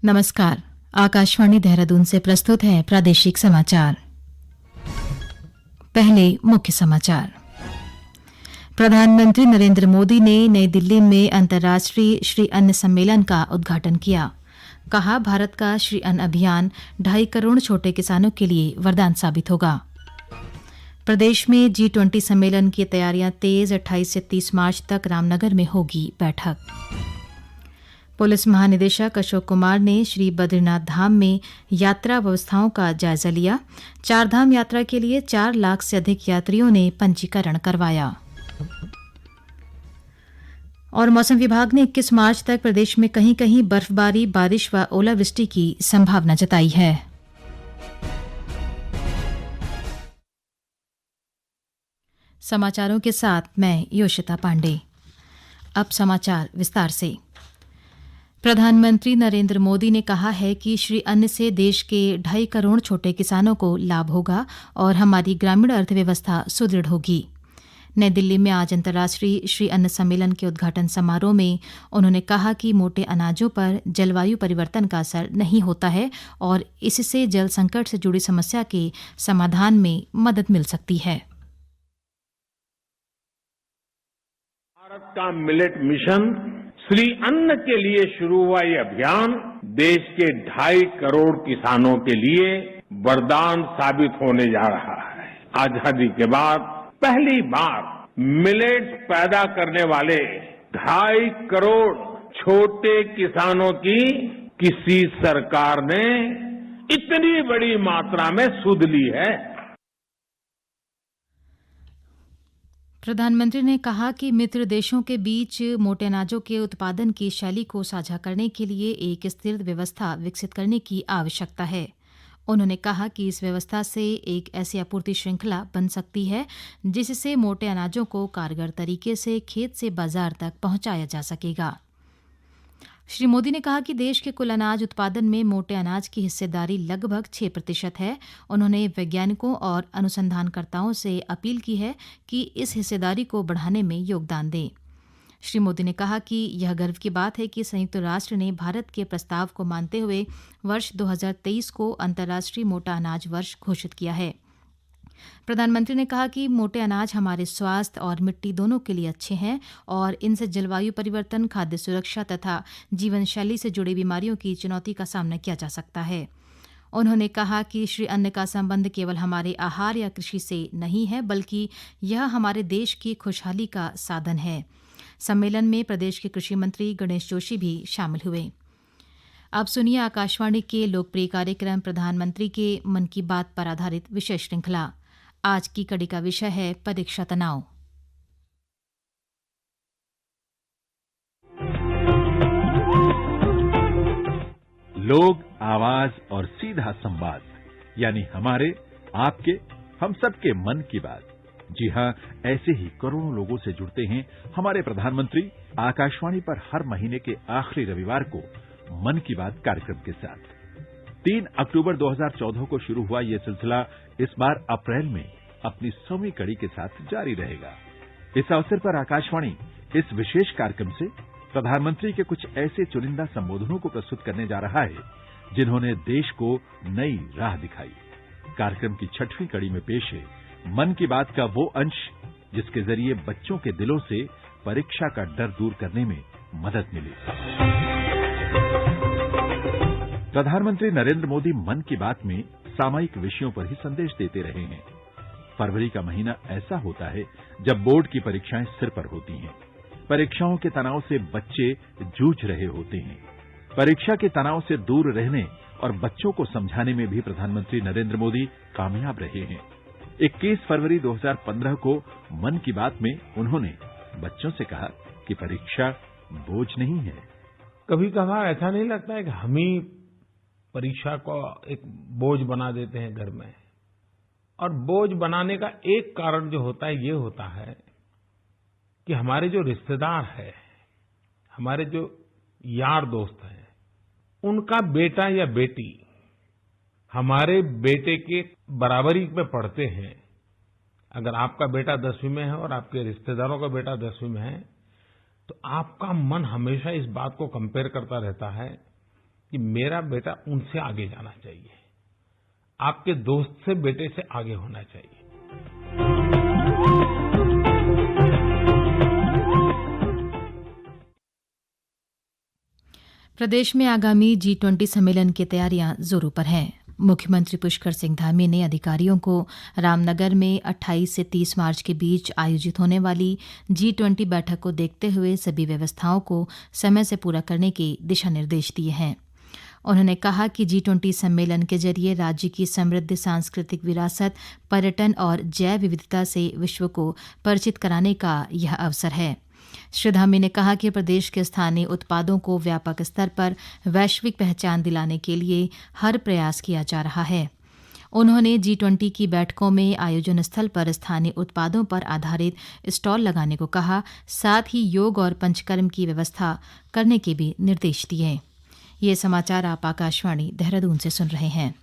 नमस्कार। आकाशवाणी देहरादून से प्रस्तुत है प्रादेशिक समाचार। पहले मुख्य समाचार। प्रधानमंत्री नरेंद्र मोदी ने नई दिल्ली में अंतर्राष्ट्रीय श्री अन्न सम्मेलन का उद्घाटन किया। कहा, भारत का श्री अन्न अभियान 2.5 करोड़ छोटे किसानों के लिए वरदान साबित होगा। प्रदेश में G20 सम्मेलन की तैयारियां तेज। 28 से 30 मार्च तक रामनगर में होगी बैठक। पुलिस महानिदेशक अशोक कुमार ने श्री बद्रीनाथ धाम में यात्रा व्यवस्थाओं का जायजा लिया। 4 धाम यात्रा के लिए 4 लाख से अधिक यात्रियों ने पंजीकरण करवाया। और मौसम विभाग ने 21 मार्च तक प्रदेश में कहीं कहीं बर्फबारी, बारिश व ओलावृष्टि की संभावना जताई है। समाचारों के साथ मैं योशिता पांडे। अब समाचार विस्तार से। प्रधानमंत्री नरेंद्र मोदी ने कहा है कि श्री अन्न से देश के 2.5 करोड़ छोटे किसानों को लाभ होगा और हमारी ग्रामीण अर्थव्यवस्था सुदृढ़ होगी। नई दिल्ली में आज अंतर्राष्ट्रीय श्री अन्न सम्मेलन के उद्घाटन समारोह में उन्होंने कहा कि मोटे अनाजों पर जलवायु परिवर्तन का असर नहीं होता है और इससे जल संकट से जुड़ी समस्या के समाधान में मदद मिल सकती है। भारत का मिलेट मिशन श्री अन्न के लिए शुरू हुआ ये अभियान देश के 2.5 करोड़ किसानों के लिए वरदान साबित होने जा रहा है। आजादी के बाद पहली बार मिलेट पैदा करने वाले 2.5 करोड़ छोटे किसानों की किसी सरकार ने इतनी बड़ी मात्रा में सुध ली है। प्रधानमंत्री ने कहा कि मित्र देशों के बीच मोटे अनाजों के उत्पादन की शैली को साझा करने के लिए एक स्थिर व्यवस्था विकसित करने की आवश्यकता है। उन्होंने कहा कि इस व्यवस्था से एक ऐसी आपूर्ति श्रृंखला बन सकती है जिससे मोटे अनाजों को कारगर तरीके से खेत से बाजार तक पहुंचाया जा सकेगा। श्री मोदी ने कहा कि देश के कुल अनाज उत्पादन में मोटे अनाज की हिस्सेदारी लगभग 6% है। उन्होंने वैज्ञानिकों और अनुसंधानकर्ताओं से अपील की है कि इस हिस्सेदारी को बढ़ाने में योगदान दें। श्री मोदी ने कहा कि यह गर्व की बात है कि संयुक्त राष्ट्र ने भारत के प्रस्ताव को मानते हुए वर्ष 2023 को अंतर्राष्ट्रीय मोटा अनाज वर्ष घोषित किया है। प्रधानमंत्री ने कहा कि मोटे अनाज हमारे स्वास्थ्य और मिट्टी दोनों के लिए अच्छे हैं और इनसे जलवायु परिवर्तन, खाद्य सुरक्षा तथा जीवन शैली से जुड़ी बीमारियों की चुनौती का सामना किया जा सकता है। उन्होंने कहा कि श्री अन्न का संबंध केवल हमारे आहार या कृषि से नहीं है, बल्कि यह हमारे देश की खुशहाली का साधन है। सम्मेलन में प्रदेश के कृषि मंत्री गणेश जोशी भी शामिल हुए। अब सुनिए आकाशवाणी के लोकप्रिय कार्यक्रम प्रधानमंत्री के मन की बात पर आधारित विशेष श्रृंखला। आज की कड़ी का विषय है परीक्षा तनाव। लोग, आवाज और सीधा संवाद, यानी हमारे, आपके, हम सबके मन की बात। जी हां, ऐसे ही करोड़ों लोगों से जुड़ते हैं हमारे प्रधानमंत्री आकाशवाणी पर हर महीने के आखिरी रविवार को मन की बात कार्यक्रम के साथ। 3 अक्टूबर 2014 को शुरू हुआ ये सिलसिला इस बार अप्रैल में अपनी 100वीं कड़ी के साथ जारी रहेगा। इस अवसर पर आकाशवाणी इस विशेष कार्यक्रम से प्रधानमंत्री के कुछ ऐसे चुनिंदा संबोधनों को प्रस्तुत करने जा रहा है जिन्होंने देश को नई राह दिखाई। कार्यक्रम की 6वीं कड़ी में पेश है मन की बात का वो अंश जिसके जरिए बच्चों के दिलों से परीक्षा का डर दूर करने में मदद मिली। प्रधानमंत्री नरेंद्र मोदी मन की बात में सामयिक विषयों पर ही संदेश देते रहे हैं। फरवरी का महीना ऐसा होता है जब बोर्ड की परीक्षाएं सिर पर होती हैं। परीक्षाओं के तनाव से बच्चे जूझ रहे होते हैं। परीक्षा के तनाव से दूर रहने और बच्चों को समझाने में भी प्रधानमंत्री नरेंद्र मोदी कामयाब रहे हैं। 21 फरवरी 2015 को मन की बात में उन्होंने बच्चों से कहा कि परीक्षा बोझ नहीं है। कभी कभार ऐसा नहीं लगता है कि हम ही परीक्षा को एक बोझ बना देते हैं घर में। और बोझ बनाने का एक कारण जो होता है ये होता है कि हमारे जो रिश्तेदार हैं, हमारे जो यार दोस्त हैं, उनका बेटा या बेटी हमारे बेटे के बराबरी में पढ़ते हैं। अगर आपका बेटा 10वीं में है और आपके रिश्तेदारों का बेटा 10वीं में है तो आपका मन हमेशा इस बात को कंपेयर करता रहता है कि मेरा बेटा उनसे आगे जाना चाहिए, आपके दोस्त से बेटे से आगे होना चाहिए। प्रदेश में आगामी G20 सम्मेलन की तैयारियां जोरों पर हैं। मुख्यमंत्री पुष्कर सिंह धामी ने अधिकारियों को रामनगर में 28 से 30 मार्च के बीच आयोजित होने वाली G20 बैठक को देखते हुए सभी व्यवस्थाओं को समय से पूरा करने के दिशा निर्देश दिए हैं। उन्होंने कहा कि G20 सम्मेलन के जरिए राज्य की समृद्ध सांस्कृतिक विरासत, पर्यटन और जैव विविधता से विश्व को परिचित कराने का यह अवसर है। श्री धामी ने कहा कि प्रदेश के स्थानीय उत्पादों को व्यापक स्तर पर वैश्विक पहचान दिलाने के लिए हर प्रयास किया जा रहा है। उन्होंने G20 की बैठकों में आयोजन स्थल पर स्थानीय उत्पादों पर आधारित स्टॉल लगाने को कहा, साथ ही योग और पंचकर्म की व्यवस्था करने के भी निर्देश दिए। ये समाचार आप आकाशवाणी देहरादून से सुन रहे हैं।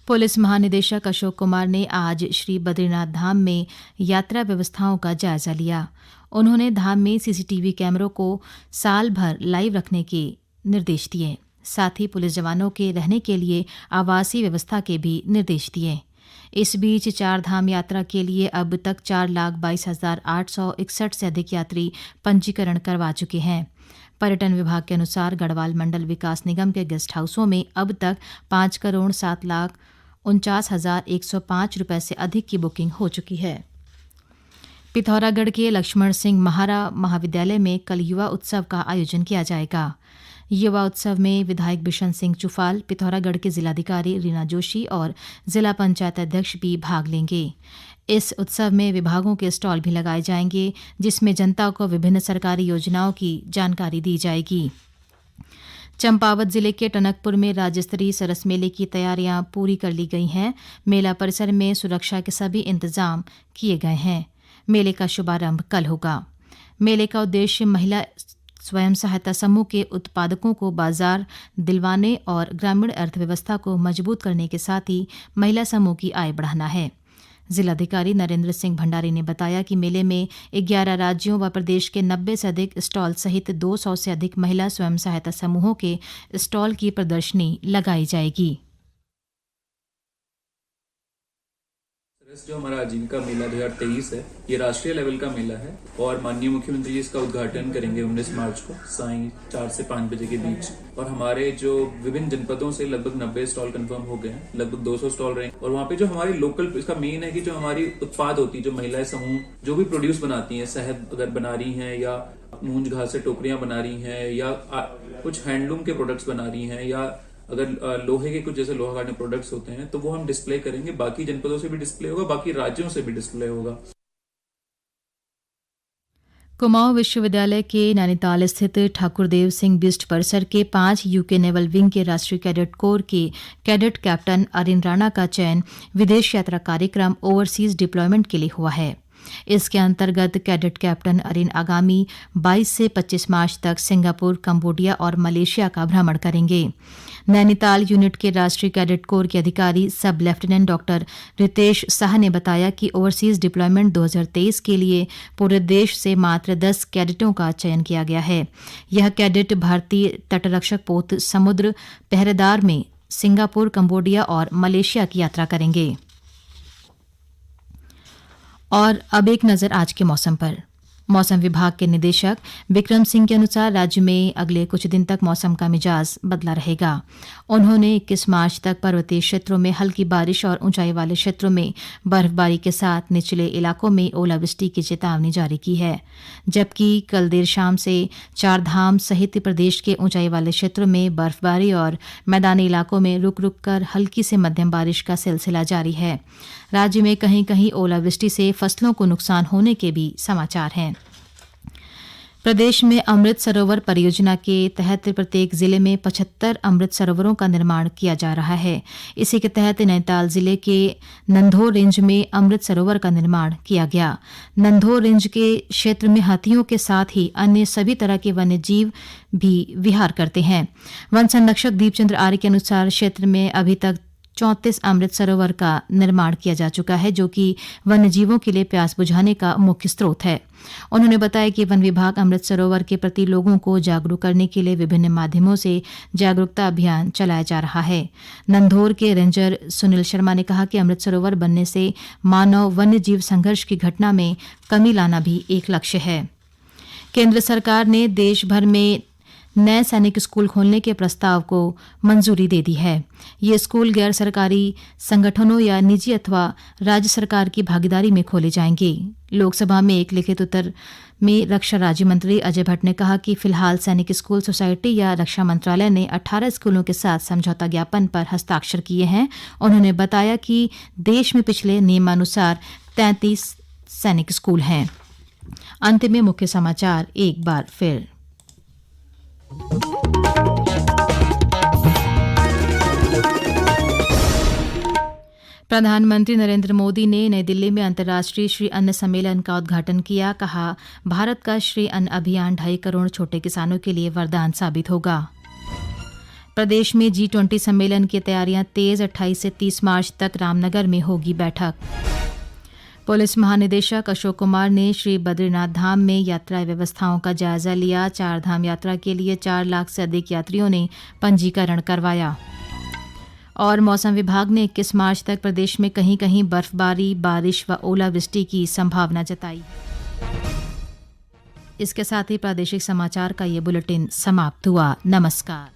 पुलिस महानिदेशक अशोक कुमार ने आज श्री बद्रीनाथ धाम में यात्रा व्यवस्थाओं का जायजा लिया। उन्होंने धाम में सीसीटीवी कैमरों को साल भर लाइव रखने के निर्देश दिए। साथ ही पुलिस जवानों के रहने के लिए आवासीय व्यवस्था के भी निर्देश दिए। इस बीच चार धाम यात्रा के लिए अब तक 4,22,861 से अधिक यात्री पंजीकरण करवा चुके हैं। पर्यटन विभाग के अनुसार गढ़वाल मंडल विकास निगम के गेस्ट हाउसों में अब तक 5,07,49,105 रुपये से अधिक की बुकिंग हो चुकी है। पिथौरागढ़ के लक्ष्मण सिंह महारा महाविद्यालय में कल युवा उत्सव का आयोजन किया जाएगा। युवा उत्सव में विधायक बिशन सिंह चुफाल, पिथौरागढ़ के जिलाधिकारी रीना जोशी और जिला पंचायत अध्यक्ष भी भाग लेंगे। इस उत्सव में विभागों के स्टॉल भी लगाए जाएंगे, जिसमें जनता को विभिन्न सरकारी योजनाओं की जानकारी दी जाएगी। चंपावत जिले के टनकपुर में राज्य स्तरीय सरस मेले की तैयारियां पूरी कर ली गई हैं। मेला परिसर में सुरक्षा के सभी इंतजाम किए गए हैं। मेले का शुभारंभ कल होगा। मेले का उद्देश्य महिला स्वयं सहायता समूह के उत्पादकों को बाजार दिलवाने और ग्रामीण अर्थव्यवस्था को मजबूत करने के साथ ही महिला समूह की आय बढ़ाना है। जिलाधिकारी नरेंद्र सिंह भंडारी ने बताया कि मेले में 11 राज्यों व प्रदेश के 90 से अधिक स्टॉल सहित 200 से अधिक महिला स्वयं सहायता समूहों के स्टॉल की प्रदर्शनी लगाई जाएगी। जो हमारा आजीविका मेला 2023 है, ये राष्ट्रीय लेवल का मेला है और माननीय मुख्यमंत्री जी इसका उद्घाटन करेंगे 19 मार्च को सायं 4 से 5 बजे के बीच। और हमारे जो विभिन्न जनपदों से लगभग 90 स्टॉल कंफर्म हो गए हैं, लगभग 200 स्टॉल रहे। और वहाँ पे जो हमारी लोकल, इसका मेन है कि जो हमारी उत्पाद होती है, जो महिलाएं समूह जो भी प्रोड्यूस बनाती हैं, शहद अगर बना रही हैं या मूंज घास से टोकरियां बना रही हैं या कुछ हैंडलूम के प्रोडक्ट्स बना रही हैं या अगर लोहे के कुछ जैसे लोहा काटने प्रोडक्ट्स होते हैं तो वो हम डिस्प्ले करेंगे। बाकी जनपदों से भी डिस्प्ले होगा, बाकी राज्यों से भी डिस्प्ले होगा। कुमाऊं विश्वविद्यालय के नैनीताल स्थित ठाकुरदेव सिंह बिस्ट परिसर के 5 यूके नेवल विंग के राष्ट्रीय कैडेट कोर के कैडेट कैप्टन अरिन राणा का चयन विदेश यात्रा कार्यक्रम ओवरसीज डिप्लॉयमेंट के लिए हुआ है। इसके अंतर्गत कैडेट कैप्टन अरिन आगामी 22 से 25 मार्च तक सिंगापुर, कंबोडिया और मलेशिया का भ्रमण करेंगे। नैनीताल यूनिट के राष्ट्रीय कैडेट कोर के अधिकारी सब लेफ्टिनेंट डॉक्टर रितेश शाह ने बताया कि ओवरसीज डिप्लॉयमेंट 2023 के लिए पूरे देश से मात्र 10 कैडेटों का चयन किया गया है। यह कैडेट भारतीय तटरक्षक पोत समुद्र पहरेदार में सिंगापुर, कंबोडिया और मलेशिया की यात्रा करेंगे। और अब एक नजर आज के मौसम पर। मौसम विभाग के निदेशक विक्रम सिंह के अनुसार राज्य में अगले कुछ दिन तक मौसम का मिजाज बदला रहेगा। उन्होंने 21 मार्च तक पर्वतीय क्षेत्रों में हल्की बारिश और ऊंचाई वाले क्षेत्रों में बर्फबारी के साथ निचले इलाकों में ओलावृष्टि की चेतावनी जारी की है। जबकि कल देर शाम से चारधाम सहित प्रदेश के ऊंचाई वाले क्षेत्रों में बर्फबारी और मैदानी इलाकों में रुक रुक कर हल्की से मध्यम बारिश का सिलसिला जारी है। राज्य में कहीं कहीं ओलावृष्टि से फसलों को नुकसान होने के भी समाचार हैं। प्रदेश में अमृत सरोवर परियोजना के तहत प्रत्येक जिले में 75 अमृत सरोवरों का निर्माण किया जा रहा है। इसी के तहत नैनीताल जिले के नंधोर रेंज में अमृत सरोवर का निर्माण किया गया। नंधोर रेंज के क्षेत्र में हाथियों के साथ ही अन्य सभी तरह के वन्य जीव भी विहार करते हैं। वन संरक्षक दीपचंद्र आर्य के अनुसार क्षेत्र में अभी तक 34 अमृत सरोवर का निर्माण किया जा चुका है, जो कि वन्यजीवों के लिए प्यास बुझाने का मुख्य स्रोत है। उन्होंने बताया कि वन विभाग अमृत सरोवर के प्रति लोगों को जागरूक करने के लिए विभिन्न माध्यमों से जागरूकता अभियान चलाया जा रहा है। नंधौर के रेंजर सुनील शर्मा ने कहा कि अमृत सरोवर बनने से मानव वन्य जीव संघर्ष की घटना में कमी लाना भी एक लक्ष्य है। केंद्र सरकार ने देश भर में नए सैनिक स्कूल खोलने के प्रस्ताव को मंजूरी दे दी है। ये स्कूल गैर सरकारी संगठनों या निजी अथवा राज्य सरकार की भागीदारी में खोले जाएंगे। लोकसभा में एक लिखित उत्तर में रक्षा राज्य मंत्री अजय भट्ट ने कहा कि फिलहाल सैनिक स्कूल सोसाइटी या रक्षा मंत्रालय ने 18 स्कूलों के साथ समझौता ज्ञापन पर हस्ताक्षर किए हैं। उन्होंने बताया कि देश में पिछले नियमानुसार 33 सैनिक स्कूल हैं। अंत में मुख्य समाचार एक बार फिर। प्रधानमंत्री नरेंद्र मोदी ने नई दिल्ली में अंतर्राष्ट्रीय श्री अन्न सम्मेलन का उद्घाटन किया। कहा, भारत का श्री अन्न अभियान 2.5 करोड़ छोटे किसानों के लिए वरदान साबित होगा। प्रदेश में G20 सम्मेलन की तैयारियां तेज। 28 से 30 मार्च तक रामनगर में होगी बैठक। पुलिस महानिदेशक अशोक कुमार ने श्री बद्रीनाथ धाम में यात्रा व्यवस्थाओं का जायजा लिया। 4 धाम यात्रा के लिए 4 लाख से अधिक यात्रियों ने पंजीकरण करवाया। और मौसम विभाग ने 21 मार्च तक प्रदेश में कहीं कहीं बर्फबारी, बारिश व ओलावृष्टि की संभावना जताई। इसके साथ ही प्रादेशिक समाचार का ये बुलेटिन समाप्त हुआ। नमस्कार।